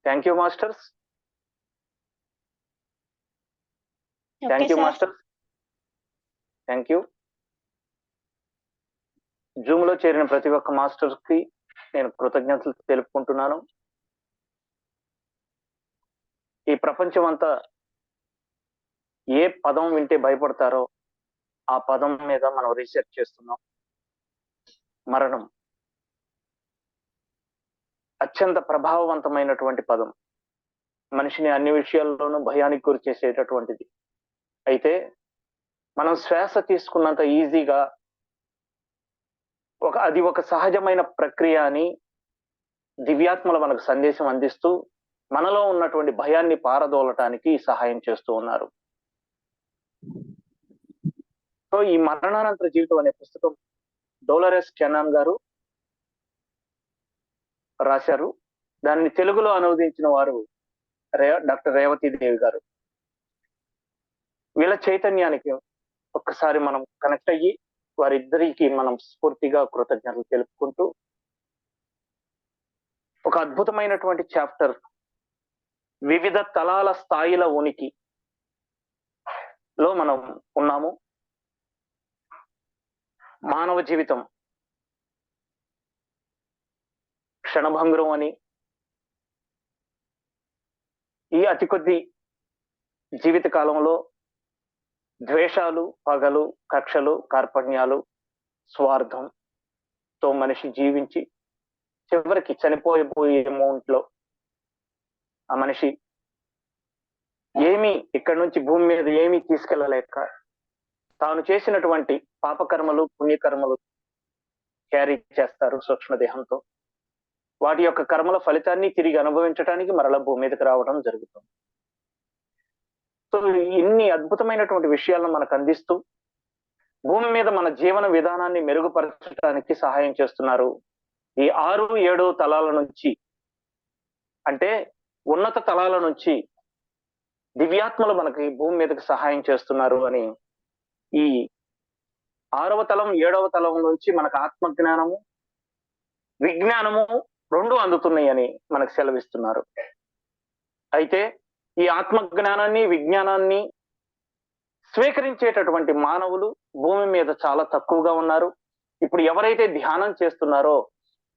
Thank you masters. Okay thank you sir. Masters. Thank you. Zoom లో చేరిన ప్రతి ఒక్క మాస్టర్స్ కి నేను కృతజ్ఞతలు తెలుపుకుంటున్నాను. ఈ ప్రపంచం అంతా ఏ పదం వింటే భయపడతారో ఆ పదం మీద మనం రీసెర్చ్ చేస్తున్నాం. మరణం అత్యంత ప్రభావవంతమైనటువంటి పదం, మనిషిని అన్ని విషయాల్లోనూ భయానికి గురి చేసేటటువంటిది. అయితే మనం శ్వాస తీసుకున్నంత ఈజీగా అది ఒక సహజమైన ప్రక్రియ అని దివ్యాత్మలు మనకు సందేశం అందిస్తూ మనలో ఉన్నటువంటి భయాన్ని పారదోలటానికి సహాయం చేస్తూ ఉన్నారు. సో ఈ మరణానంతర జీవితం అనే పుస్తకం డోలరెస్ కెనాన్ గారు రాశారు. దానిని తెలుగులో అనువదించిన వారు డాక్టర్ రేవతి దేవి గారు. వీళ్ళ చైతన్యానికి ఒక్కసారి మనం కనెక్ట్ అయ్యి వారిద్దరికి మనం స్ఫూర్తిగా కృతజ్ఞతలు తెలుపుకుంటూ ఒక అద్భుతమైనటువంటి చాప్టర్ వివిధ తలాల స్థాయిల ఉనికి లో మనం ఉన్నాము. మానవ జీవితం క్షణభంగురం అని, ఈ అతి కొద్ది జీవిత కాలంలో ద్వేషాలు, పగలు, కక్షలు, కార్పణ్యాలు, స్వార్థంతో మనిషి జీవించి చివరికి చనిపోయే మౌంట్లో ఆ మనిషి ఏమీ ఇక్కడి నుంచి భూమి మీద ఏమీ తీసుకెళ్ళలేక తాను చేసినటువంటి పాపకర్మలు, పుణ్యకర్మలు క్యారీ చేస్తారు సూక్ష్మదేహంతో. వాటి యొక్క కర్మల ఫలితాన్ని తిరిగి అనుభవించడానికి మరలా భూమి మీదకి రావడం జరుగుతుంది. సో ఇన్ని అద్భుతమైనటువంటి విషయాలను మనకు అందిస్తూ భూమి మీద మన జీవన విధానాన్ని మెరుగుపరచడానికి సహాయం చేస్తున్నారు. ఈ 6, 7 తలాల నుంచి, అంటే ఉన్నత తలాల నుంచి దివ్యాత్మలు మనకి భూమి మీదకి సహాయం చేస్తున్నారు అని, ఈ 6వ తలం 7వ తలం నుంచి మనకు ఆత్మజ్ఞానము, విజ్ఞానము రెండు అందుతున్నాయి అని మనకు సెలవిస్తున్నారు. అయితే ఈ ఆత్మజ్ఞానాన్ని, విజ్ఞానాన్ని స్వీకరించేటటువంటి మానవులు భూమి మీద చాలా తక్కువగా ఉన్నారు. ఇప్పుడు ఎవరైతే ధ్యానం చేస్తున్నారో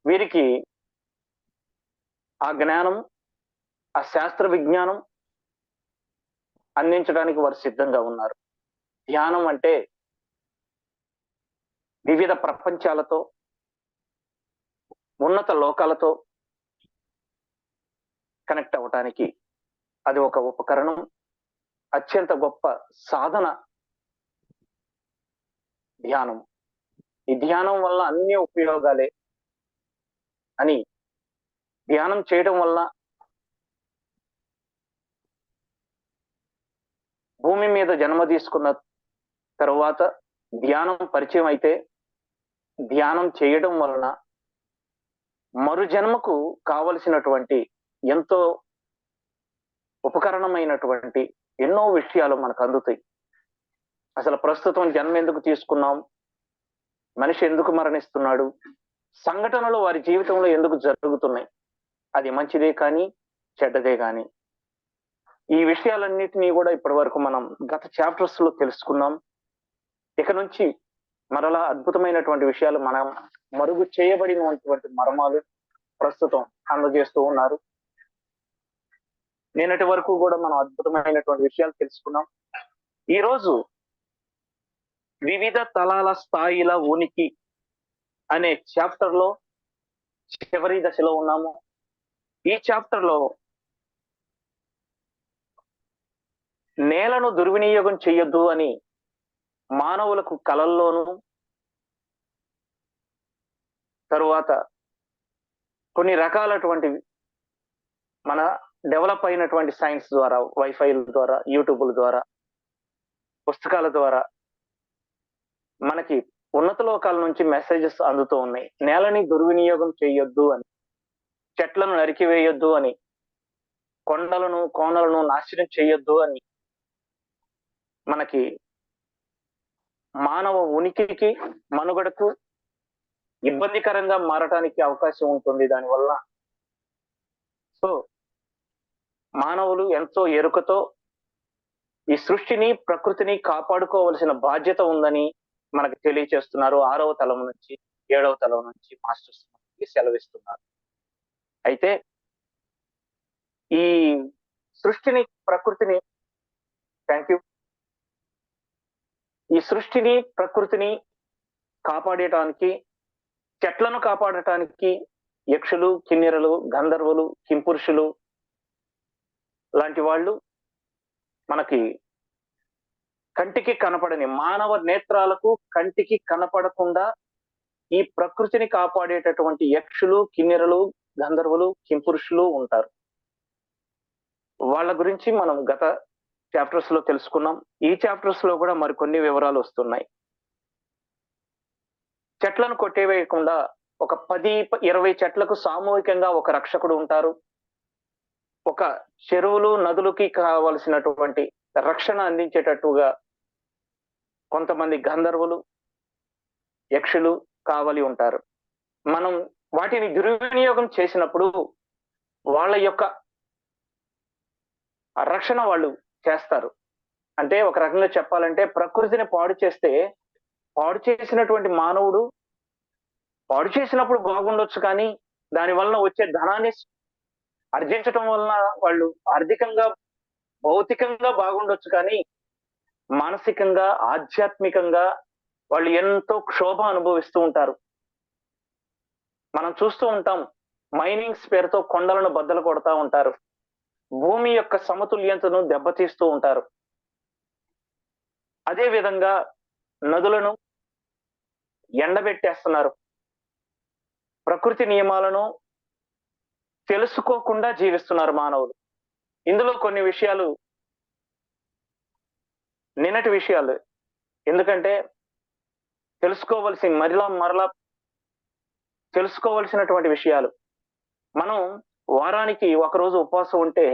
వీరికి ఆ జ్ఞానం, ఆ శాస్త్ర విజ్ఞానం అందించడానికి వారు సిద్ధంగా ఉన్నారు. ధ్యానం అంటే వివిధ ప్రపంచాలతో, ఉన్నత లోకాలతో కనెక్ట్ అవ్వటానికి అది ఒక ఉపకరణం, అత్యంత గొప్ప సాధన ధ్యానం. ఈ ధ్యానం వల్ల అన్ని ఉపయోగాలే అని, ధ్యానం చేయడం వల్ల భూమి మీద జన్మ తీసుకున్న తరువాత ధ్యానం పరిచయం అయితే ధ్యానం చేయడం వలన మరు జన్మకు కావలసినటువంటి ఎంతో ఉపకరణమైనటువంటి ఎన్నో విషయాలు మనకు అందుతాయి. అసలు ప్రస్తుతం జన్మ ఎందుకు తీసుకున్నాం, మనిషి ఎందుకు మరణిస్తున్నాడు, సంఘటనలు వారి జీవితంలో ఎందుకు జరుగుతున్నాయి, అది మంచిదే కానీ చెడ్డదే కానీ, ఈ విషయాలన్నిటినీ కూడా ఇప్పటి వరకు మనం గత చాప్టర్స్ లో తెలుసుకున్నాం. ఇక నుంచి మరలా అద్భుతమైనటువంటి విషయాలు, మనం మరుగు చేయబడినటువంటి మర్మాలు ప్రస్తుతం అందజేస్తూ ఉన్నారు. నిన్నటి వరకు కూడా మనం అద్భుతమైనటువంటి విషయాలు తెలుసుకున్నాం. ఈరోజు వివిధ తలాల స్థాయిల ఉనికి అనే చాప్టర్ లో చివరి దశలో ఉన్నాము. ఈ చాప్టర్ లో నేలను దుర్వినియోగం చెయ్యొద్దు అని మానవులకు కలల్లోనూ, తరువాత కొన్ని రకాలటువంటి మన డెవలప్ అయినటువంటి సైన్స్ ద్వారా, వైఫైల ద్వారా, యూట్యూబ్ల ద్వారా, పుస్తకాల ద్వారా మనకి ఉన్నత లోకాల నుంచి మెసేజెస్ అందుతూ ఉన్నాయి. నేలని దుర్వినియోగం చేయొద్దు అని, చెట్లను నరికివేయొద్దు అని, కొండలను కోనలను నాశనం చేయొద్దు అని మనకి మానవ ఉనికికి, మనుగడకు ఇబ్బందికరంగా మారటానికి అవకాశం ఉంటుంది దానివల్ల. సో మానవులు ఎంతో ఎరుకతో ఈ సృష్టిని ప్రకృతిని కాపాడుకోవలసిన బాధ్యత ఉందని మనకు తెలియచేస్తున్నారు. 6వ తలం నుంచి 7వ తలం నుంచి మాస్టర్స్ మనకి సెలవిస్తున్నారు. అయితే ఈ సృష్టిని ప్రకృతిని ఈ సృష్టిని ప్రకృతిని కాపాడటానికి, చెట్లను కాపాడటానికి యక్షులు, కిన్నెరలు, గంధర్వులు, కింపురుషులు లాంటి వాళ్ళు మనకి కంటికి కనపడని, మానవ నేత్రాలకు కంటికి కనపడకుండా ఈ ప్రకృతిని కాపాడేటటువంటి యక్షులు, కిన్నెరలు, గంధర్వులు, కింపురుషులు ఉంటారు. వాళ్ళ గురించి మనం గత చాప్టర్స్ లో తెలుసుకున్నాం. ఈ చాప్టర్స్ లో కూడా మరికొన్ని వివరాలు వస్తున్నాయి. చెట్లను కొట్టేవేయకుండా ఒక 10-20 చెట్లకు సామూహికంగా ఒక రక్షకుడు ఉంటారు. ఒక చెరువులు, నదులకి కావలసినటువంటి రక్షణ అందించేటట్టుగా కొంతమంది గంధర్వులు, యక్షులు కావలి ఉంటారు. మనం వాటిని దుర్వినియోగం చేసినప్పుడు వాళ్ళ యొక్క రక్షణ వాళ్ళు చేస్తారు. అంటే ఒక రకంగా చెప్పాలంటే ప్రకృతిని పాడు చేస్తే, పాడు చేసినటువంటి మానవుడు పాడు చేసినప్పుడు బాగుండొచ్చు, కానీ దాని వలన వచ్చే ధనాన్ని ఆర్జించటం వలన వాళ్ళు ఆర్థికంగా, భౌతికంగా బాగుండొచ్చు, కానీ మానసికంగా, ఆధ్యాత్మికంగా వాళ్ళు ఎంతో క్షోభ అనుభవిస్తూ ఉంటారు. మనం చూస్తూ ఉంటాం, మైనింగ్స్ పేరుతో కొండలను బద్దలు కొడతా ఉంటారు, భూమి యొక్క సమతుల్యతను దెబ్బతీస్తూ ఉంటారు. అదే విధంగా నదులను ఎండబెట్టేస్తున్నారు. ప్రకృతి నియమాలను తెలుసుకోకుండా జీవిస్తున్నారు మానవులు. ఇందులో కొన్ని విషయాలు నిన్నటి విషయాలు, ఎందుకంటే మరలా తెలుసుకోవలసినటువంటి విషయాలు. మనం వారానికి ఒకరోజు ఉపవాసం ఉంటే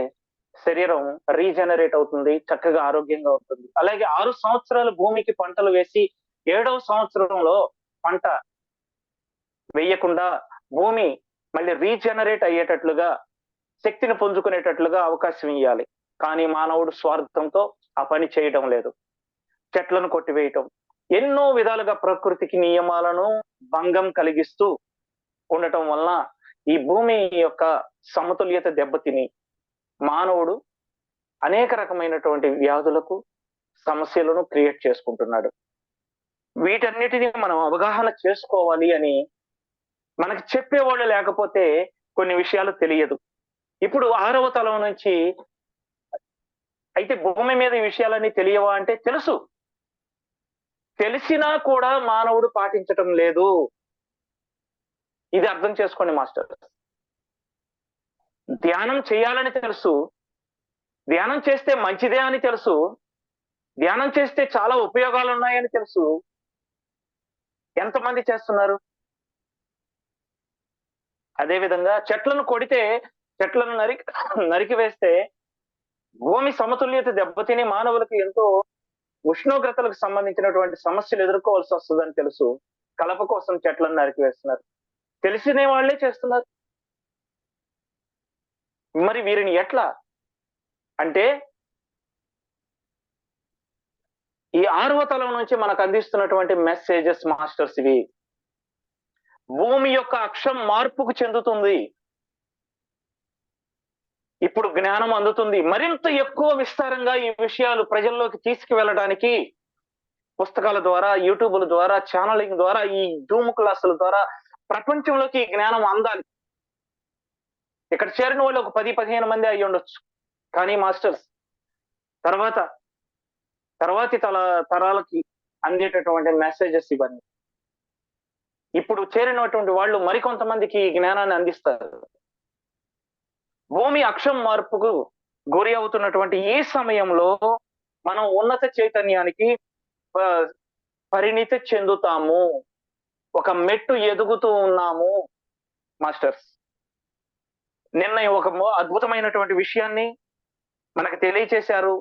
శరీరం రీజనరేట్ అవుతుంది, చక్కగా ఆరోగ్యంగా ఉంటుంది. అలాగే 6 సంవత్సరాలు భూమికి పంటలు వేసి 7వ సంవత్సరంలో పంట వేయకుండా భూమి మళ్ళీ రీజనరేట్ అయ్యేటట్లుగా, శక్తిని పుంజుకునేటట్లుగా అవకాశం ఇవ్వాలి. కానీ మానవుడు స్వార్థంతో ఆ పని చేయడం లేదు. చెట్లను కొట్టివేయటం, ఎన్నో విధాలుగా ప్రకృతికి నియమాలను భంగం కలిగిస్తూ ఉండటం వలన ఈ భూమి యొక్క సమతుల్యత దెబ్బతిని మానవుడు అనేక రకమైనటువంటి వ్యాధులకు, సమస్యలను క్రియేట్ చేసుకుంటున్నాడు. వీటన్నిటిని మనం అవగాహన చేసుకోవాలి అని మనకి చెప్పేవాళ్ళు లేకపోతే కొన్ని విషయాలు తెలియదు. ఇప్పుడు 6వ తలం నుంచి అయితే భూమి మీద ఈ విషయాలన్నీ తెలియవా అంటే తెలుసు, తెలిసినా కూడా మానవుడు పాటించటం లేదు. ఇది అర్థం చేసుకోండి మాస్టర్. ధ్యానం చేయాలని తెలుసు, ధ్యానం చేస్తే మంచిదే అని తెలుసు, ధ్యానం చేస్తే చాలా ఉపయోగాలు ఉన్నాయని తెలుసు, ఎంతమంది చేస్తున్నారు? అదేవిధంగా చెట్లను కొడితే, చెట్లను నరికి వేస్తే భూమి సమతుల్యత దెబ్బతిని మానవులకు ఎంతో ఉష్ణోగ్రతలకు సంబంధించినటువంటి సమస్యలు ఎదుర్కోవాల్సి వస్తుందని తెలుసు, కలప కోసం చెట్లను నరికివేస్తున్నారు. తెలిసిన వాళ్లే చేస్తున్నారు. మరి వీరిని ఎట్లా అంటే, ఈ 6వ తలం నుంచి మనకు అందిస్తున్నటువంటి మెసేజెస్ మాస్టర్స్ ఇవి. భూమి యొక్క అక్షం మార్పుకు చెందుతుంది. ఇప్పుడు జ్ఞానం అందుతుంది. మరింత ఎక్కువ విస్తారంగా ఈ విషయాలు ప్రజల్లోకి తీసుకువెళ్ళడానికి పుస్తకాల ద్వారా, యూట్యూబ్ల ద్వారా, ఛానలింగ్ ద్వారా, ఈ జూమ్ క్లాసుల ద్వారా ప్రపంచంలోకి ఈ జ్ఞానం అందాలి. ఇక్కడ చేరిన వాళ్ళు ఒక 10-15 మంది అయ్యి ఉండొచ్చు, కానీ మాస్టర్స్ తర్వాతి తరాలకి అందేటటువంటి మెసేజెస్ ఇవన్నీ. ఇప్పుడు చేరినటువంటి వాళ్ళు మరికొంతమందికి ఈ జ్ఞానాన్ని అందిస్తారు. భూమి అక్షం మార్పుకు గురి అవుతున్నటువంటి ఈ సమయంలో మనం ఉన్నత చైతన్యానికి పరిణితి చెందుతాము, ఒక మెట్టు ఎదుగుతూ ఉన్నాము మాస్టర్స్. నిన్న ఒక అద్భుతమైనటువంటి విషయాన్ని మనకు తెలియచేశారు.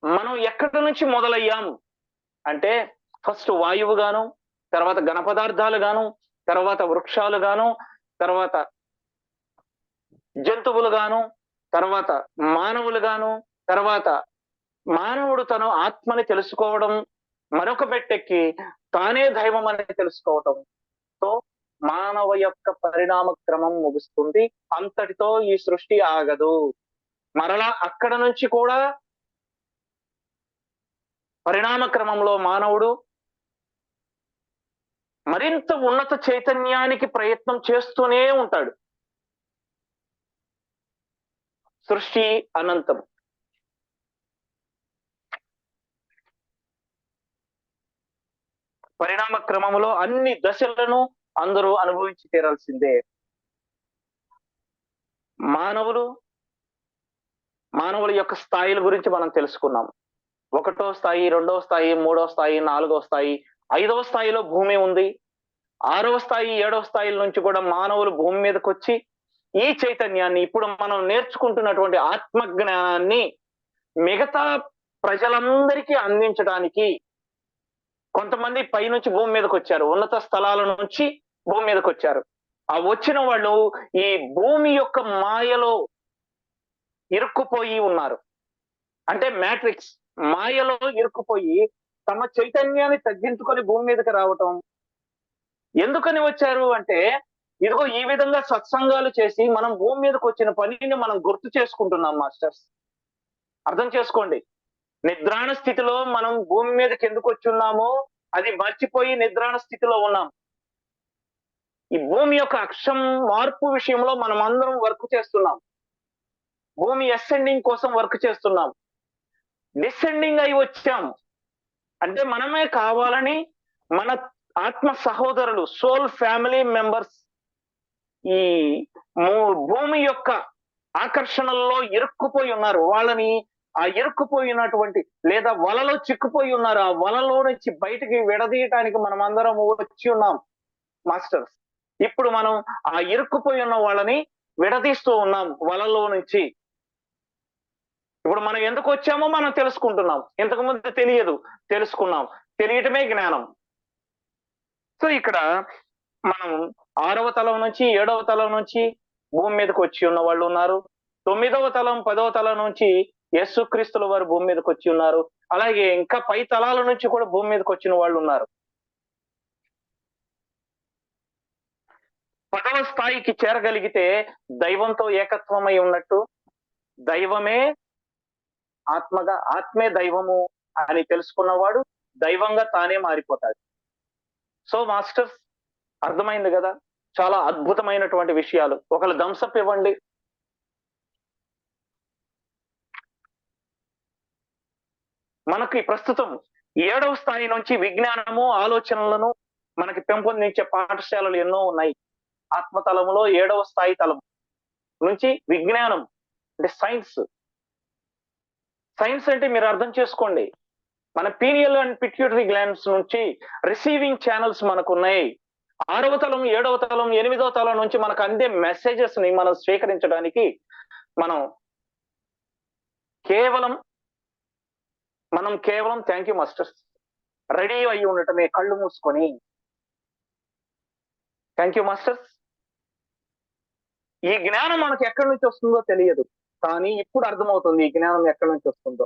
మనం ఎక్కడి నుంచి మొదలయ్యాం అంటే, ఫస్ట్ వాయువు గాను, తర్వాత ఘన పదార్థాలు గాను, తర్వాత వృక్షాలు గాను, తర్వాత జంతువులుగాను, తర్వాత మానవులుగాను, తర్వాత మానవుడు తను ఆత్మని తెలుసుకోవడం, మరొక మెట్టెక్కి తానే దైవం అని తెలుసుకోవటం. తో మానవ యొక్క పరిణామ క్రమం ముగుస్తుంది. అంతటితో ఈ సృష్టి ఆగదు. మరలా అక్కడ నుంచి కూడా పరిణామ క్రమంలో మానవుడు మరింత ఉన్నత చైతన్యానికి ప్రయత్నం చేస్తూనే ఉంటాడు. సృష్టి అనంతం. పరిణామ క్రమంలో అన్ని దశలను అందరూ అనుభవించి తీరాల్సిందే. మానవుల యొక్క స్థాయిల గురించి మనం తెలుసుకున్నాం. 1వ స్థాయి, 2వ స్థాయి, 3వ స్థాయి, 4వ స్థాయి, 5వ స్థాయిలో భూమి ఉంది. 6వ స్థాయి, 7వ స్థాయిల నుంచి కూడా మానవులు భూమి మీదకి వచ్చి ఈ చైతన్యాన్ని, ఇప్పుడు మనం నేర్చుకుంటున్నటువంటి ఆత్మ జ్ఞానాన్ని మిగతా ప్రజలందరికీ అందించడానికి కొంతమంది పైనుంచి భూమి మీదకి వచ్చారు, ఉన్నత స్థలాల నుంచి భూమి మీదకి వచ్చారు. ఆ వచ్చిన వాళ్ళు ఈ భూమి యొక్క మాయలో ఇరుక్కుపోయి ఉన్నారు. అంటే మ్యాట్రిక్స్ మాయలో ఇరుక్కుపోయి తమ చైతన్యాన్ని తగ్గించుకొని భూమి మీదకి రావటం. ఎందుకని వచ్చారు అంటే, ఇదిగో ఈ విధంగా సత్సంగాలు చేసి మనం భూమి మీదకి వచ్చిన పనిని మనం గుర్తు చేసుకుంటున్నాం మాస్టర్స్. అర్థం చేసుకోండి. నిద్రాణ స్థితిలో మనం భూమి మీదకి ఎందుకు వచ్చున్నామో అది మర్చిపోయి నిద్రాణ స్థితిలో ఉన్నాం. ఈ భూమి యొక్క అక్షం మార్పు విషయంలో మనం అందరం వర్క్ చేస్తున్నాం. భూమి అసెండింగ్ కోసం వర్క్ చేస్తున్నాం. డిసెండింగ్ అయి వచ్చాం అంటే మనమే కావాలని మన ఆత్మ సహోదరులు, సోల్ ఫ్యామిలీ మెంబర్స్ ఈ భూమి యొక్క ఆకర్షణల్లో ఇరుక్కుపోయి ఉన్నారు. వాళ్ళని ఆ ఇరుక్కుపోయినటువంటి లేదా వలలో చిక్కుపోయి ఉన్నారు. ఆ వలలో నుంచి బయటికి విడదీయటానికి మనం అందరం వచ్చి ఉన్నాం మాస్టర్స్. ఇప్పుడు మనం ఆ ఇరుక్కుపోయి ఉన్న వాళ్ళని విడదీస్తూ ఉన్నాం వలలో నుంచి. ఇప్పుడు మనం ఎందుకు వచ్చామో మనం తెలుసుకుంటున్నాం. ఇంతకు ముందు తెలియదు, తెలుసుకున్నాం. తెలియటమే జ్ఞానం. సో ఇక్కడ మనం 6వ తలం నుంచి 7వ తలం నుంచి భూమి మీదకి వచ్చి ఉన్న వాళ్ళు ఉన్నారు. 9వ తలం 10వ తలం నుంచి యేసుక్రీస్తుల వారు భూమి మీదకి వచ్చి ఉన్నారు. అలాగే ఇంకా పై తలాల నుంచి కూడా భూమి మీదకి వచ్చిన వాళ్ళు ఉన్నారు. 10వ స్థాయికి చేరగలిగితే దైవంతో ఏకత్వమై ఉన్నట్టు, దైవమే ఆత్మగా, ఆత్మే దైవము అని తెలుసుకున్నవాడు దైవంగా తానే మారిపోతాడు. సో మాస్టర్స్, అర్థమైంది కదా? చాలా అద్భుతమైనటువంటి విషయాలు. ఒకళ్ళు థమ్సప్ ఇవ్వండి. మనకి ప్రస్తుతం 7వ స్థాయి నుంచి విజ్ఞానము, ఆలోచనలను మనకి పెంపొందించే పాఠశాలలు ఎన్నో ఉన్నాయి. ఆత్మతలములో 7వ స్థాయి తలం నుంచి విజ్ఞానం అంటే సైన్స్. సైన్స్ అంటే మీరు అర్థం చేసుకోండి, మన పీనియల్ అండ్ పిట్యూటరీ గ్లాండ్స్ నుంచి రిసీవింగ్ ఛానల్స్ మనకు ఉన్నాయి. 6వ తలం, 7వ తలం, 8వ తలం నుంచి మనకు అందే మెసేజెస్ ని మనం స్వీకరించడానికి మనం కేవలం థ్యాంక్ యూ మాస్టర్స్, రెడీ అయి ఉండటమే కళ్ళు మూసుకొని. Thank you masters. ఈ జ్ఞానం మనకు ఎక్కడి నుంచి వస్తుందో తెలియదు, కానీ ఇప్పుడు అర్థమవుతుంది ఈ జ్ఞానం ఎక్కడి నుంచి వస్తుందో.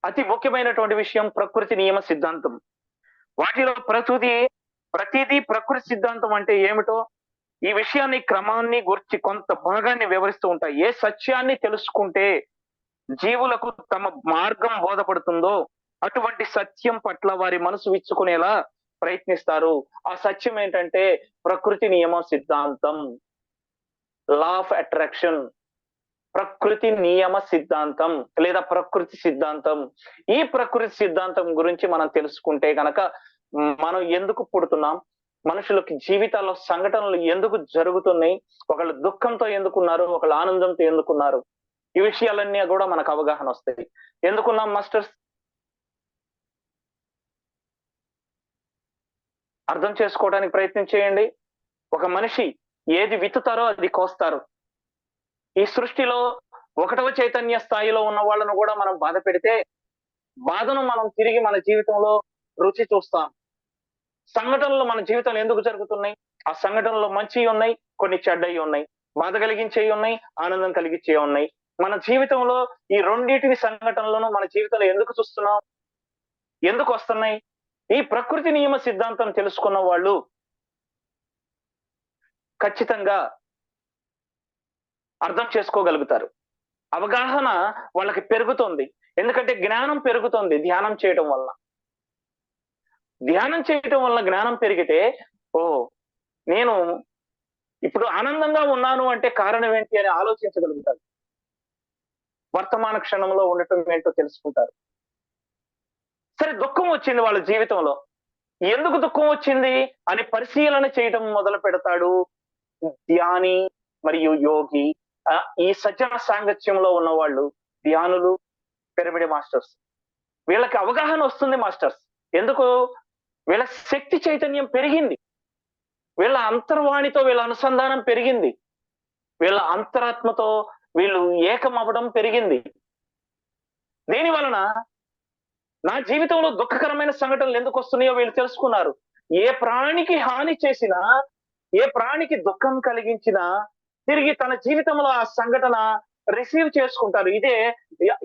అతి ముఖ్యమైనటువంటి విషయం ప్రకృతి నియమ సిద్ధాంతం. వాటిలో ప్రతిదీ ప్రకృతి సిద్ధాంతం అంటే ఏమిటో, ఈ విషయాన్ని క్రమాన్ని గురించి కొంత భాగాన్ని వివరిస్తూ ఉంటాయి. ఏ సత్యాన్ని తెలుసుకుంటే జీవులకు తమ మార్గం బోధపడుతుందో అటువంటి సత్యం పట్ల వారి మనసు విచ్చుకునేలా ప్రయత్నిస్తారు. ఆ సత్యం ఏంటంటే ప్రకృతి నియమ సిద్ధాంతం, లా ఆఫ్ అట్రాక్షన్, ప్రకృతి నియమ సిద్ధాంతం లేదా ప్రకృతి సిద్ధాంతం. ఈ ప్రకృతి సిద్ధాంతం గురించి మనం తెలుసుకుంటే గనక మనం ఎందుకు పుడుతున్నాం, మనుషులకి జీవితాల్లో సంఘటనలు ఎందుకు జరుగుతున్నాయి, ఒకళ్ళు దుఃఖంతో ఎందుకున్నారు, ఒకళ్ళు ఆనందంతో ఎందుకున్నారు, ఈ విషయాలన్నీ కూడా మనకు అవగాహన వస్తాయి. ఎందుకున్నాం మాస్టర్స్? అర్థం చేసుకోవడానికి ప్రయత్నం చేయండి. ఒక మనిషి ఏది విత్తుతారో అది కోస్తారు. ఈ సృష్టిలో 1వ చైతన్య స్థాయిలో ఉన్న వాళ్ళను కూడా మనం బాధ పెడితే బాధను మనం తిరిగి మన జీవితంలో రుచి చూస్తాం. సంఘటనలు మన జీవితంలో ఎందుకు జరుగుతున్నాయి? ఆ సంఘటనలో మంచివి ఉన్నాయి, కొన్ని చెడ్డవి ఉన్నాయి, బాధ కలిగించేవి ఉన్నాయి, ఆనందం కలిగించేవి ఉన్నాయి. మన జీవితంలో ఈ రెండింటిని సంఘటనలను మన జీవితంలో ఎందుకు చూస్తున్నాం, ఎందుకు వస్తున్నాయి? ఈ ప్రకృతి నియమ సిద్ధాంతం తెలుసుకున్న వాళ్ళు ఖచ్చితంగా అర్థం చేసుకోగలుగుతారు. అవగాహన వాళ్ళకి పెరుగుతుంది. ఎందుకంటే జ్ఞానం పెరుగుతుంది ధ్యానం చేయడం వల్ల. ధ్యానం చేయటం వల్ల జ్ఞానం పెరిగితే, ఓ నేను ఇప్పుడు ఆనందంగా ఉన్నాను అంటే కారణం ఏంటి అని ఆలోచించగలుగుతారు. వర్తమాన క్షణంలో ఉండటం ఏంటో తెలుసుకుంటారు. సరే, దుఃఖం వచ్చింది వాళ్ళ జీవితంలో, ఎందుకు దుఃఖం వచ్చింది అని పరిశీలన చేయటం మొదలు పెడతాడు ధ్యాని మరియు యోగి. ఈ సజ్జన సాంగత్యంలో ఉన్న వాళ్ళు ధ్యానులు, పిరమిడ్ మాస్టర్స్. వీళ్ళకి అవగాహన వస్తుంది మాస్టర్స్. ఎందుకు? వీళ్ళ శక్తి చైతన్యం పెరిగింది, వీళ్ళ అంతర్వాణితో వీళ్ళ అనుసంధానం పెరిగింది, వీళ్ళ అంతరాత్మతో వీళ్ళు ఏకం అవ్వడం పెరిగింది. దీని వలన నా జీవితంలో దుఃఖకరమైన సంఘటనలు ఎందుకు వస్తున్నాయో వీళ్ళు తెలుసుకున్నారు. ఏ ప్రాణికి హాని చేసినా, ఏ ప్రాణికి దుఃఖం కలిగించినా తిరిగి తన జీవితంలో ఆ సంఘటన రిసీవ్ చేసుకుంటారు. ఇదే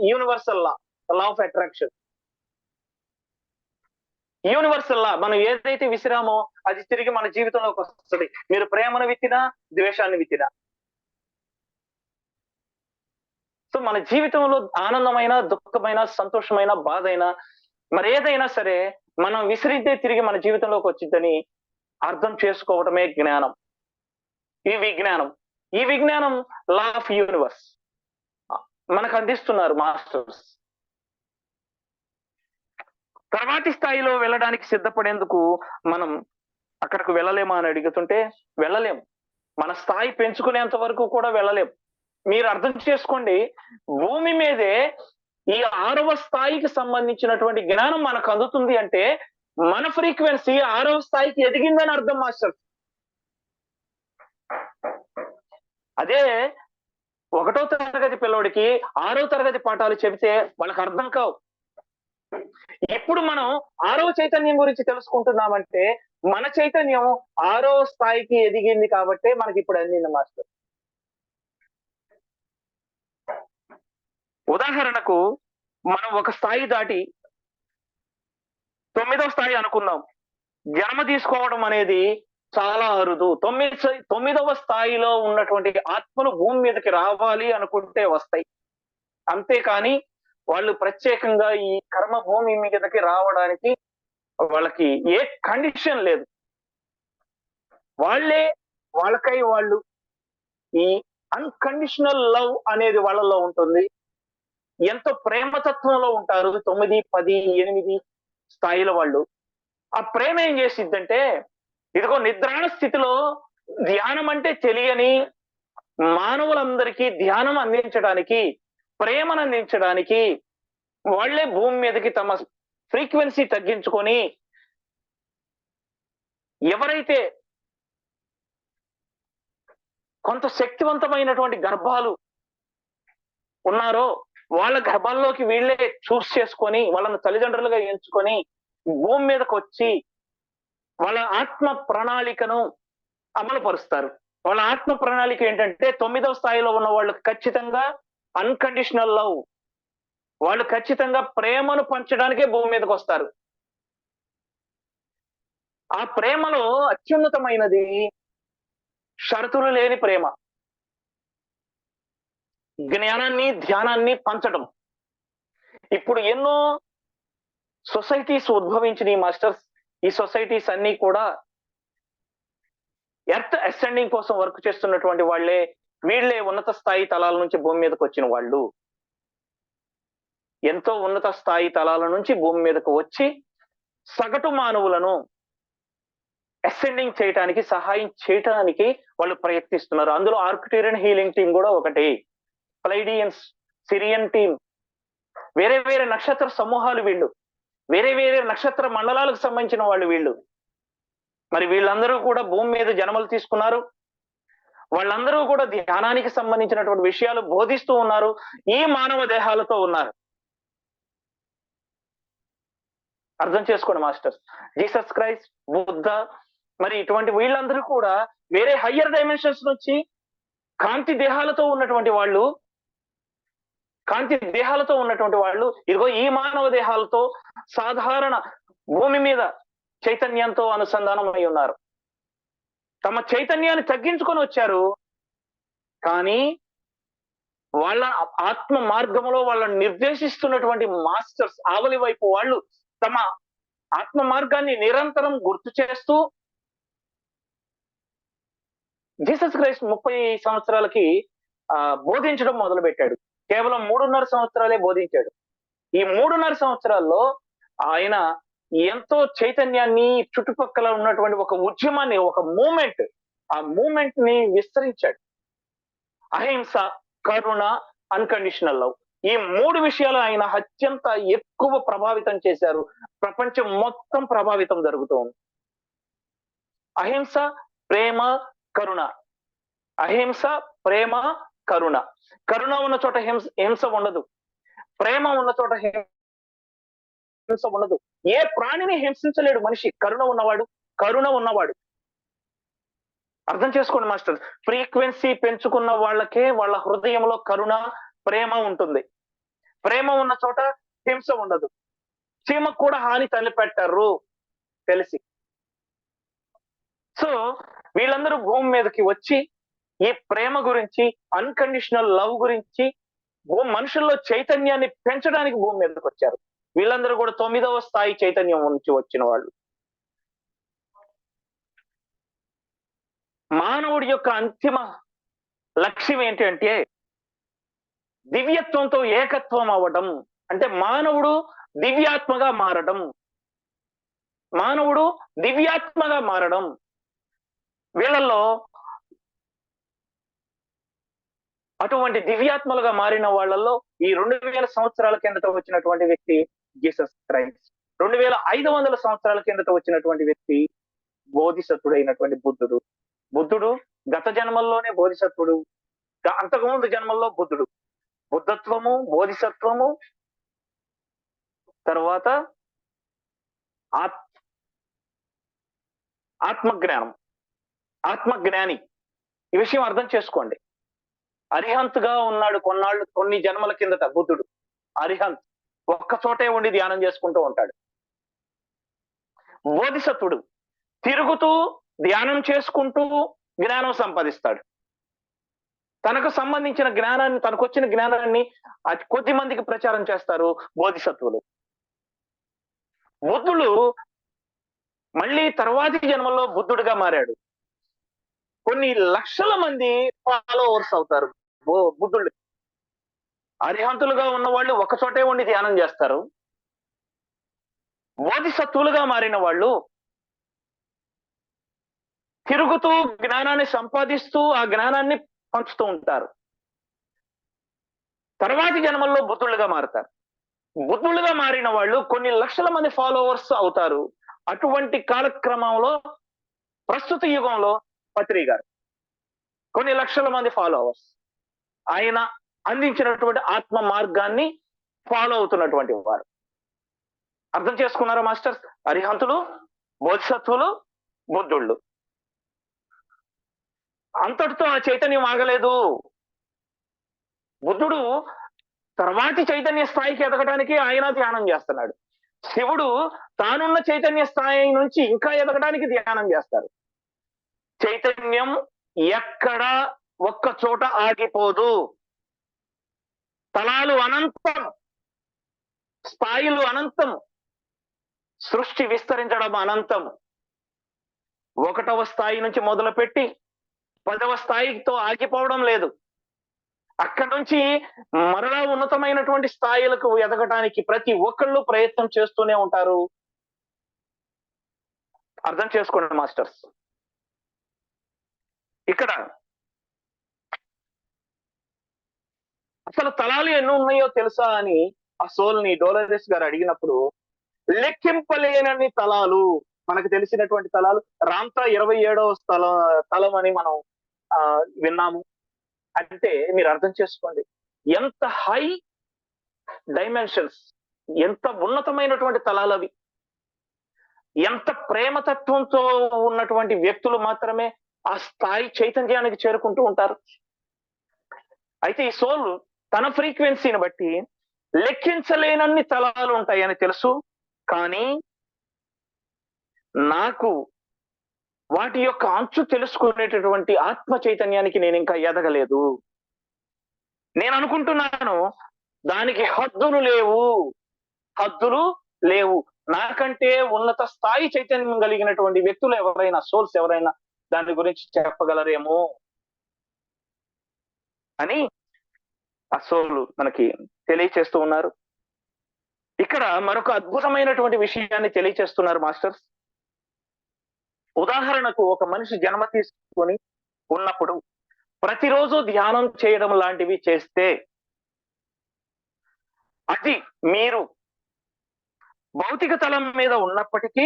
universal law of attraction. Universal law. మనం ఏదైతే విసిరామో అది తిరిగి మన జీవితంలోకి వస్తుంది. మీరు ప్రేమను విత్తినా, ద్వేషాన్ని విత్తినా. సో మన జీవితంలో ఆనందమైన, దుఃఖమైన, సంతోషమైన, బాధ అయినా మరి ఏదైనా సరే మనం విసిరితే తిరిగి మన జీవితంలోకి వచ్చిందని అర్థం చేసుకోవటమే జ్ఞానం. ఈ విజ్ఞానం, ఈ విజ్ఞానం లా ఆఫ్ యూనివర్స్ మనకు అందిస్తున్నారు మాస్టర్స్. తర్వాతి స్థాయిలో వెళ్ళడానికి సిద్ధపడేందుకు మనం అక్కడికి వెళ్ళలేమా అని అడుగుతుంటే వెళ్ళలేము. మన స్థాయి పెంచుకునేంత వరకు కూడా వెళ్ళలేము. మీరు అర్థం చేసుకోండి, భూమి మీదే ఈ 6వ స్థాయికి సంబంధించినటువంటి జ్ఞానం మనకు అందుతుంది అంటే మన ఫ్రీక్వెన్సీ 6వ స్థాయికి ఎదిగిందని అర్థం మాస్టర్. అదే 1వ తరగతి పిల్లవాడికి 6వ తరగతి పాఠాలు చెబితే వాళ్ళకి అర్థం కావు. ఇప్పుడు మనం 6వ చైతన్యం గురించి తెలుసుకుంటున్నామంటే మన చైతన్యం 6వ స్థాయికి ఎదిగింది కాబట్టి మనకి ఇప్పుడు అందింది మాస్టర్. ఉదాహరణకు మనం ఒక స్థాయి దాటి 9వ స్థాయి అనుకుందాం. జన్మ తీసుకోవడం అనేది చాలా అరుదు. 9వ స్థాయిలో ఉన్నటువంటి ఆత్మలు భూమి మీదకి రావాలి అనుకుంటే వస్తాయి. అంతేకాని వాళ్ళు ప్రత్యేకంగా ఈ కర్మ భూమి మీదకి రావడానికి వాళ్ళకి ఏ కండిషన్ లేదు. వాళ్ళకై వాళ్ళు ఈ అన్కండిషనల్ లవ్ అనేది వాళ్ళలో ఉంటుంది. ఎంతో ప్రేమతత్వంలో ఉంటారు 9, 10, 8 స్థాయిల వాళ్ళు. ఆ ప్రేమ ఏం చేసిద్దంటే, ఇదిగో నిద్రాణ స్థితిలో ధ్యానం అంటే తెలియని మానవులందరికీ ధ్యానం అందించడానికి, ప్రేమను అందించడానికి వాళ్లే భూమి మీదకి తమ ఫ్రీక్వెన్సీ తగ్గించుకొని ఎవరైతే కొంత శక్తివంతమైనటువంటి గర్భాలు ఉన్నారో వాళ్ళ గర్భాల్లోకి వీళ్ళే చూస్ చేసుకొని వాళ్ళను తల్లిదండ్రులుగా ఎంచుకొని భూమి మీదకి వచ్చి వాళ్ళ ఆత్మ ప్రణాళికను అమలు పరుస్తారు. వాళ్ళ ఆత్మ ప్రణాళిక ఏంటంటే 9వ స్థాయిలో ఉన్న వాళ్ళు ఖచ్చితంగా అన్కండిషనల్ లవ్, వాళ్ళు ఖచ్చితంగా ప్రేమను పంచడానికే భూమి మీదకి వస్తారు. ఆ ప్రేమలో అత్యున్నతమైనది షరతులు లేని ప్రేమ, జ్ఞానాన్ని, ధ్యానాన్ని పంచడం. ఇప్పుడు ఎన్నో సొసైటీస్ ఉద్భవించినాయి మాస్టర్స్. ఈ సొసైటీస్ అన్ని కూడా ఎర్త్ అసెండింగ్ కోసం వర్క్ చేస్తున్నటువంటి వాళ్ళే. వీళ్ళే ఉన్నత స్థాయి తలాల నుంచి భూమి మీదకి వచ్చిన వాళ్ళు. ఎంతో ఉన్నత స్థాయి తలాల నుంచి భూమి మీదకు వచ్చి సగటు మానవులను అసెండింగ్ చేయడానికి, సహాయం చేయడానికి వాళ్ళు ప్రయత్నిస్తున్నారు. అందులో ఆర్కిటేరియన్ హీలింగ్ టీం కూడా ఒకటి, ప్లైడియన్స్, సిరియన్ టీం, వేరే వేరే నక్షత్ర సమూహాలు వీళ్ళు, వేరే వేరే నక్షత్ర మండలాలకు సంబంధించిన వాళ్ళు వీళ్ళు. మరి వీళ్ళందరూ కూడా భూమి మీద జన్మలు తీసుకున్నారు. వాళ్ళందరూ కూడా ధ్యానానికి సంబంధించినటువంటి విషయాలు బోధిస్తూ ఉన్నారు. ఈ మానవ దేహాలతో ఉన్నారు. అర్థం చేసుకోండి మాస్టర్స్. జీసస్ క్రైస్ట్, బుద్ధ, మరి ఇటువంటి వీళ్ళందరూ కూడా వేరే హయ్యర్ డైమెన్షన్స్ నుంచి కాంతి దేహాలతో ఉన్నటువంటి వాళ్ళు, ఇదిగో ఈ మానవ దేహాలతో సాధారణ భూమి మీద చైతన్యంతో అనుసంధానమై ఉన్నారు. తమ చైతన్యాన్ని తగ్గించుకొని వచ్చారు, కానీ వాళ్ళ ఆత్మ మార్గంలో వాళ్ళని నిర్దేశిస్తున్నటువంటి మాస్టర్స్ ఆవలి వైపు వాళ్ళు తమ ఆత్మ మార్గాన్ని నిరంతరం గుర్తు చేస్తూ, జీసస్ క్రైస్ట్ 30 సంవత్సరాలకి బోధించడం మొదలు పెట్టాడు. కేవలం 3.5 సంవత్సరాలే బోధించాడు. ఈ 3.5 సంవత్సరాల్లో ఆయన ఎంతో చైతన్యాన్ని, చుట్టుపక్కల ఉన్నటువంటి ఒక ఉద్యమాన్ని, ఒక మూమెంట్, ఆ మూమెంట్ ని విస్తరించాడు. అహింస, కరుణ, అన్కండిషనల్ లవ్, ఈ 3 విషయాలు ఆయన అత్యంత ఎక్కువ ప్రభావితం చేశారు. ప్రపంచం మొత్తం ప్రభావితం జరుగుతోంది. అహింస, ప్రేమ, కరుణ. అహింస, ప్రేమ, కరుణ. కరుణ ఉన్న చోట హింస ఉండదు. ప్రేమ ఉన్న చోట హింస ఉండదు. ఏ ప్రాణిని హింసించలేడు మనిషి కరుణ ఉన్నవాడు. అర్థం చేసుకోండి మాస్టర్. ఫ్రీక్వెన్సీ పెంచుకున్న వాళ్ళకే వాళ్ళ హృదయంలో కరుణ, ప్రేమ ఉంటుంది. ప్రేమ ఉన్న చోట హింస ఉండదు. చీమకు కూడా హాని తలపెట్టరు తెలిసి. సో వీళ్ళందరూ భూమి మీదకి వచ్చి ఈ ప్రేమ గురించి, అన్కండిషనల్ లవ్ గురించి, మనుషుల్లో చైతన్యాన్ని పెంచడానికి భూమి మీదకి వచ్చారు. వీళ్ళందరూ కూడా 9వ స్థాయి చైతన్యం నుంచి వచ్చిన వాళ్ళు. మానవుడి యొక్క అంతిమ లక్ష్యం ఏంటి అంటే దివ్యత్వంతో ఏకత్వం అవ్వడం. అంటే మానవుడు దివ్యాత్మగా మారడం. వీళ్ళల్లో అటువంటి దివ్యాత్మలుగా మారిన వాళ్ళల్లో ఈ 2000 సంవత్సరాల కిందట వచ్చినటువంటి వ్యక్తి జీసస్ క్రైస్ట్. 2500 సంవత్సరాల కిందట వచ్చినటువంటి వ్యక్తి బోధిసత్వుడైనటువంటి బుద్ధుడు గత జన్మల్లోనే బోధిసత్వుడు, అంతకుముందు జన్మల్లో బుద్ధత్వము, బోధిసత్వము, తర్వాత ఆత్మజ్ఞాని. ఈ విషయం అర్థం చేసుకోండి. అరిహంత్గా ఉన్నాడు కొన్ని జన్మల కిందట బుద్ధుడు. అరిహంత్ ఒక్క చోటే ఉండి ధ్యానం చేసుకుంటూ ఉంటాడు. బోధిసత్వుడు తిరుగుతూ ధ్యానం చేసుకుంటూ జ్ఞానం సంపాదిస్తాడు. తనకు సంబంధించిన జ్ఞానాన్ని, తనకొచ్చిన జ్ఞానాన్ని కొద్ది మందికి ప్రచారం చేస్తారు బోధిసత్వులు. బుద్ధుడు మళ్ళీ తర్వాతి జన్మలో బుద్ధుడిగా మారాడు. కొన్ని లక్షల మంది ఫాలోవర్స్ అవుతారు బుద్ధుడు. అరిహంతులుగా ఉన్న వాళ్ళు ఒక చోటే ఉండి ధ్యానం చేస్తారు. బోధిసత్వులుగా మారిన వాళ్ళు తిరుగుతూ జ్ఞానాన్ని సంపాదిస్తూ ఆ జ్ఞానాన్ని పంచుతూ ఉంటారు. తర్వాతి జన్మల్లో బుద్ధులుగా మారుతారు. బుద్ధులుగా మారిన వాళ్ళు కొన్ని లక్షల మంది ఫాలోవర్స్ అవుతారు. అటువంటి కాలక్రమంలో ప్రస్తుత యుగంలో పత్రి గారు కొన్ని లక్షల మంది ఫాలోవర్స్, ఆయన అందించినటువంటి ఆత్మ మార్గాన్ని ఫాలో అవుతున్నటువంటి వారు. అర్థం చేసుకున్నారా మాస్టర్స్? అరిహంతులు, బోధిసత్వులు, బుద్ధుళ్ళు. అంతటితో ఆ చైతన్యం ఆగలేదు. బుద్ధుడు తర్వాతి చైతన్య స్థాయికి ఎదగడానికి ఆయన ధ్యానం చేస్తున్నాడు. శివుడు తానున్న చైతన్య స్థాయి నుంచి ఇంకా ఎదగడానికి ధ్యానం చేస్తారు. చైతన్యం ఎక్కడ ఒక్క చోట ఆగిపోదు. తలాలు అనంతం, స్థాయిలు అనంతం, సృష్టి విస్తరించడం అనంతం. 1వ స్థాయి నుంచి మొదలుపెట్టి 10వ స్థాయితో ఆగిపోవడం లేదు. అక్కడి నుంచి మరలా ఉన్నతమైనటువంటి స్థాయిలకు ఎదగడానికి ప్రతి ఒక్కళ్ళు ప్రయత్నం చేస్తూనే ఉంటారు. అర్థం చేసుకోండి మాస్టర్స్. ఇక్కడ అసలు తలాలు ఎన్ని ఉన్నాయో తెలుసా అని ఆ సోల్ని డోలరెస్ గారు అడిగినప్పుడు లెక్కింపలేనన్ని తలాలు, మనకు తెలిసినటువంటి తలాలు రాంతా 27వ తలం అని మనం విన్నాము. అంటే మీరు అర్థం చేసుకోండి ఎంత హై డైమెన్షన్స్, ఎంత ఉన్నతమైనటువంటి తలాలు అవి. ఎంత ప్రేమతత్వంతో ఉన్నటువంటి వ్యక్తులు మాత్రమే ఆ స్థాయి చైతన్యానికి చేరుకుంటూ ఉంటారు. అయితే ఈ సోల్ తన ఫ్రీక్వెన్సీని బట్టి లెక్కించలేనన్ని తలాలు ఉంటాయని తెలుసు, కానీ నాకు వాటి యొక్క అంచు తెలుసుకునేటటువంటి ఆత్మ చైతన్యానికి నేను ఇంకా ఎదగలేదు. నేను అనుకుంటున్నాను దానికి హద్దులు లేవు. నాకంటే ఉన్నత స్థాయి చైతన్యం కలిగినటువంటి వ్యక్తులు ఎవరైనా, సోల్స్ ఎవరైనా దాని గురించి చెప్పగలరేమో అని ఆ సోల్ మనకి తెలియచేస్తూ ఉన్నారు. ఇక్కడ మరొక అద్భుతమైనటువంటి విషయాన్ని తెలియచేస్తున్నారు మాస్టర్స్. ఉదాహరణకు ఒక మనిషి జన్మ తీసుకొని ఉన్నప్పుడు ప్రతిరోజు ధ్యానం చేయడం లాంటివి చేస్తే అది మీరు భౌతిక తలం మీద ఉన్నప్పటికీ,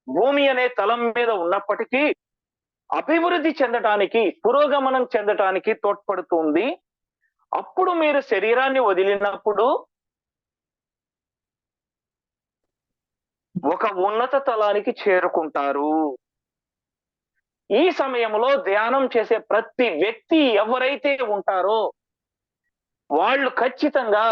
భూమి అనే తలం మీద ఉన్నప్పటికీ అభివృద్ధి చెందటానికి, పురోగమనం చెందటానికి తోడ్పడుతుంది. అప్పుడు మీరు శరీరాన్ని వదిలినప్పుడు ఒక ఉన్నత తలానికి చేరుకుంటారు. ఈ సమయంలో ధ్యానం చేసే ప్రతి వ్యక్తి ఎవరైతే ఉంటారో వాళ్ళు ఖచ్చితంగా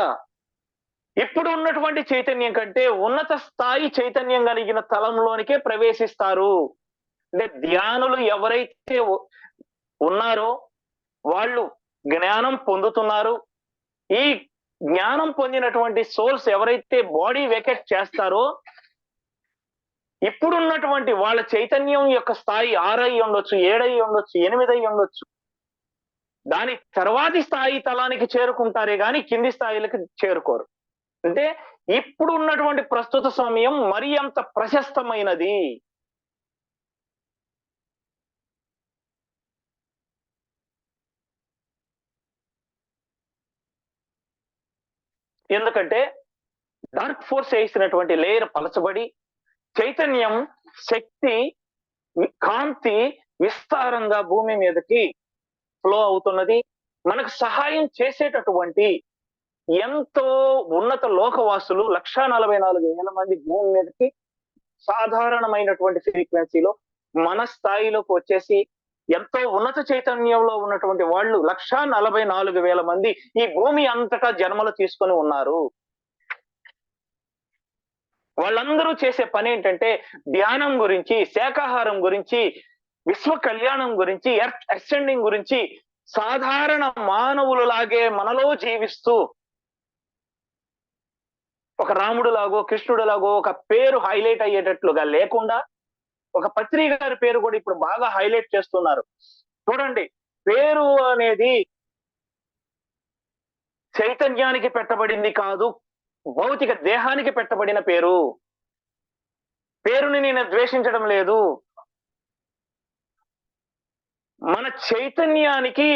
ఇప్పుడు ఉన్నటువంటి చైతన్యం కంటే ఉన్నత స్థాయి చైతన్యం కలిగిన తలంలోనికే ప్రవేశిస్తారు. అంటే ధ్యానులు ఎవరైతే ఉన్నారో వాళ్ళు జ్ఞానం పొందుతున్నారు. ఈ జ్ఞానం పొందినటువంటి సోల్స్ ఎవరైతే బాడీ వెకెట్ చేస్తారో ఇప్పుడున్నటువంటి వాళ్ళ చైతన్యం యొక్క స్థాయి 6 అయి ఉండొచ్చు, 7 అయి ఉండొచ్చు, 8 అయి ఉండొచ్చు. దాని తర్వాతి స్థాయి తలానికి చేరుకుంటారే గాని కింది స్థాయిలకు చేరుకోరు. అంటే ఇప్పుడు ఉన్నటువంటి ప్రస్తుత సమయం మరి అంత ప్రశస్తమైనది. ఎందుకంటే డార్క్ ఫోర్స్ వేసినటువంటి లేయర్ పలచబడి చైతన్యం, శక్తి, కాంతి విస్తారంగా భూమి మీదకి ఫ్లో అవుతున్నది. మనకు సహాయం చేసేటటువంటి ఎంతో ఉన్నత లోకవాసులు 1,44,000 మంది భూమి మీదకి సాధారణమైనటువంటి ఫ్రీక్వెన్సీలో మన స్థాయిలోకి వచ్చేసి ఎంతో ఉన్నత చైతన్యంలో ఉన్నటువంటి వాళ్ళు 1,44,000 మంది ఈ భూమి అంతటా జన్మలు తీసుకొని ఉన్నారు. వాళ్ళందరూ చేసే పని ఏంటంటే ధ్యానం గురించి, శాకాహారం గురించి, విశ్వ కళ్యాణం గురించి, ఎర్త్ అసెండింగ్ గురించి సాధారణ మానవులలాగే మనలో జీవిస్తూ ఒక రాముడు లాగో, కృష్ణుడు లాగో ఒక పేరు హైలైట్ అయ్యేటట్లుగా లేకుండా, ఒక పత్రిక గారి పేరు కూడా ఇప్పుడు బాగా హైలైట్ చేస్తున్నారు. చూడండి, పేరు అనేది చైతన్యానికి పెట్టబడింది కాదు, భౌతిక దేహానికి పెట్టబడిన పేరు. పేరుని నేను ద్వేషించడం లేదు. మన చైతన్యానికి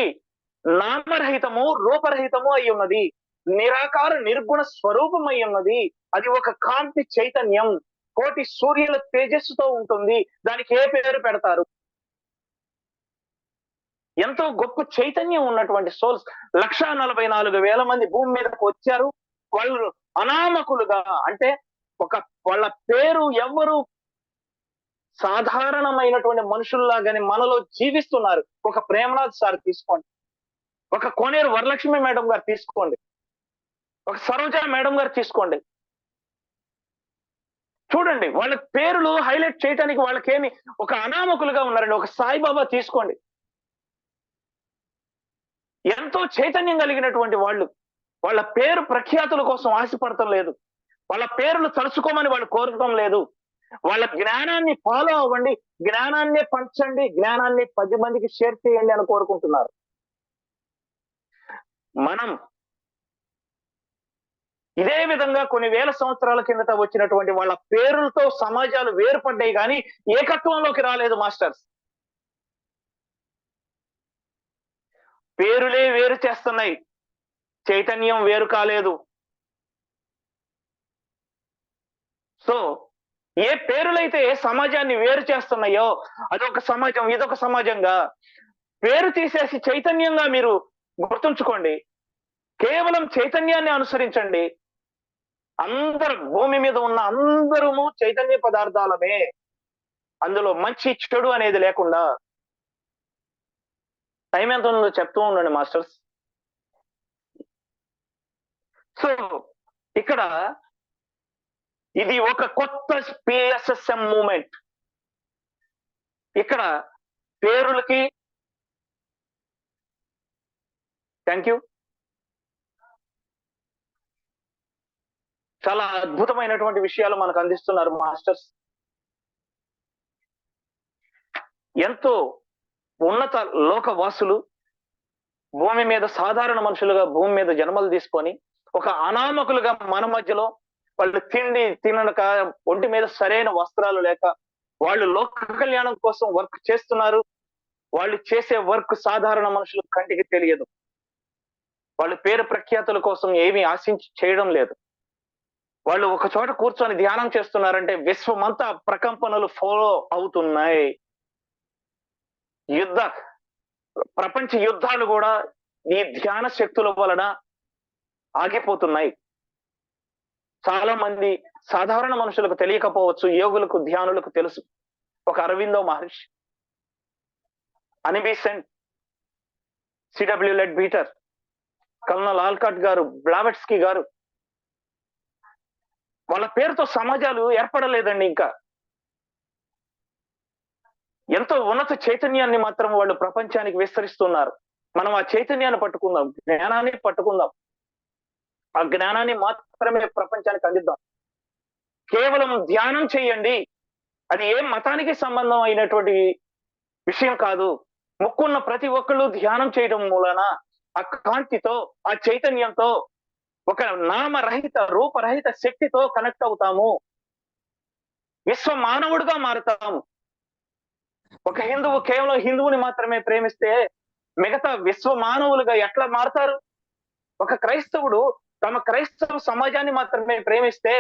నామరహితము, రూపరహితము అయి ఉన్నది. నిరాకార నిర్గుణ స్వరూపం అయి ఉన్నది. అది ఒక కాంతి చైతన్యం, కోటి సూర్యుల తేజస్సుతో ఉంటుంది. దానికి ఏ పేరు పెడతారు? ఎంతో గొప్ప చైతన్యం ఉన్నటువంటి సోల్స్ 1,44,000 మంది భూమి మీదకి వచ్చారు. వాళ్ళు అనామకులుగా, అంటే వాళ్ళ పేరు ఎవ్వరు సాధారణమైనటువంటి మనుషుల్లాగానే మనలో జీవిస్తున్నారు. ఒక ప్రేమనాథ్ సార్ తీసుకోండి, ఒక కోనేరు వరలక్ష్మి మేడం గారు తీసుకోండి, ఒక సరోజ మేడం గారు తీసుకోండి. చూడండి, వాళ్ళ పేర్లు హైలైట్ చేయడానికి వాళ్ళకేమి ఒక అనామకులుగా ఉన్నారండి. ఒక సాయిబాబా తీసుకోండి, ఎంతో చైతన్యం కలిగినటువంటి వాళ్ళు. వాళ్ళ పేరు ప్రఖ్యాతుల కోసం ఆశపడటం లేదు, వాళ్ళ పేర్లు తలుచుకోమని వాళ్ళు కోరటం లేదు. వాళ్ళ జ్ఞానాన్ని ఫాలో అవ్వండి, జ్ఞానాన్ని పంచండి, జ్ఞానాన్ని 10 మందికి షేర్ చేయండి అని కోరుకుంటున్నారు. మనం ఇదే విధంగా కొన్ని వేల సంవత్సరాల కిందట వచ్చినటువంటి వాళ్ళ పేరులతో సమాజాలు వేరుపడ్డాయి కానీ ఏకత్వంలోకి రాలేదు మాస్టర్స్. పేరులే వేరు చేస్తున్నాయి, చైతన్యం వేరు కాలేదు. సో ఏ పేరులైతే సమాజాన్ని వేరు చేస్తున్నాయో అదొక సమాజం, ఇదొక సమాజంగా పేరు తీసేసి చైతన్యంగా మీరు గుర్తుంచుకోండి. కేవలం చైతన్యాన్ని అనుసరించండి. అందరు భూమి మీద ఉన్న అందరము చైతన్య పదార్థాలమే, అందులో మంచి చెడు అనేది లేకుండా. టైం ఎంత ఉందో చెప్తూ ఉండండి మాస్టర్స్. సో ఇక్కడ ఇది ఒక కొత్త పిఎస్ఎస్ఎం మూమెంట్. ఇక్కడ పేరులకి థ్యాంక్ యూ, చాలా అద్భుతమైనటువంటి విషయాలు మనకు అందిస్తున్నారు మాస్టర్స్. ఎంతో ఉన్నత లోకవాసులు భూమి మీద సాధారణ మనుషులుగా భూమి మీద జన్మలు తీసుకొని ఒక అనామకులుగా మన మధ్యలో వాళ్ళు తిండి తినక, ఒంటి మీద సరైన వస్త్రాలు లేక వాళ్ళు లోక కళ్యాణం కోసం వర్క్ చేస్తున్నారు. వాళ్ళు చేసే వర్క్ సాధారణ మనుషులు కంటికి తెలియదు. వాళ్ళు పేరు ప్రఖ్యాతుల కోసం ఏమీ ఆశించి చేయడం లేదు. వాళ్ళు ఒక చోట కూర్చొని ధ్యానం చేస్తున్నారంటే విశ్వమంతా ప్రకంపనలు ఫాలో అవుతున్నాయి. ప్రపంచ యుద్ధాలు కూడా ఈ ధ్యాన శక్తుల వలన ఆగిపోతున్నాయి. చాలా మంది సాధారణ మనుషులకు తెలియకపోవచ్చు, యోగులకు ధ్యానులకు తెలుసు. ఒక Aurobindo Maharshi, Annie Besant, CW Leadbeater, colonel Olcott గారు, బ్లావెట్స్కీ గారు, వాళ్ళ పేరుతో సమాజాలు ఏర్పడలేదండి. ఇంకా ఎంతో ఉన్నత చైతన్యాన్ని మాత్రం వాళ్ళు ప్రపంచానికి విస్తరిస్తున్నారు. మనం ఆ చైతన్యాన్ని పట్టుకుందాం, జ్ఞానాన్ని పట్టుకుందాం, ఆ జ్ఞానాన్ని మాత్రమే ప్రపంచానికి అందిద్దాం. కేవలం ధ్యానం చేయండి, అది ఏ మతానికి సంబంధం అయినటువంటి విషయం కాదు. ముక్కున్న ప్రతి ఒక్కళ్ళు ధ్యానం చేయడం మూలన ఆ కాంతితో, ఆ చైతన్యంతో, ఒక నామరహిత రూపరహిత శక్తితో కనెక్ట్ అవుతాము. విశ్వ మానవుడిగా మారుతాము. ఒక హిందువు కేవలం హిందువుని మాత్రమే ప్రేమిస్తే మిగతా విశ్వ మానవులుగా ఎట్లా మారుతారు? ఒక క్రైస్తవుడు తమ క్రైస్తవ సమాజాన్ని మాత్రమే ప్రేమిస్తే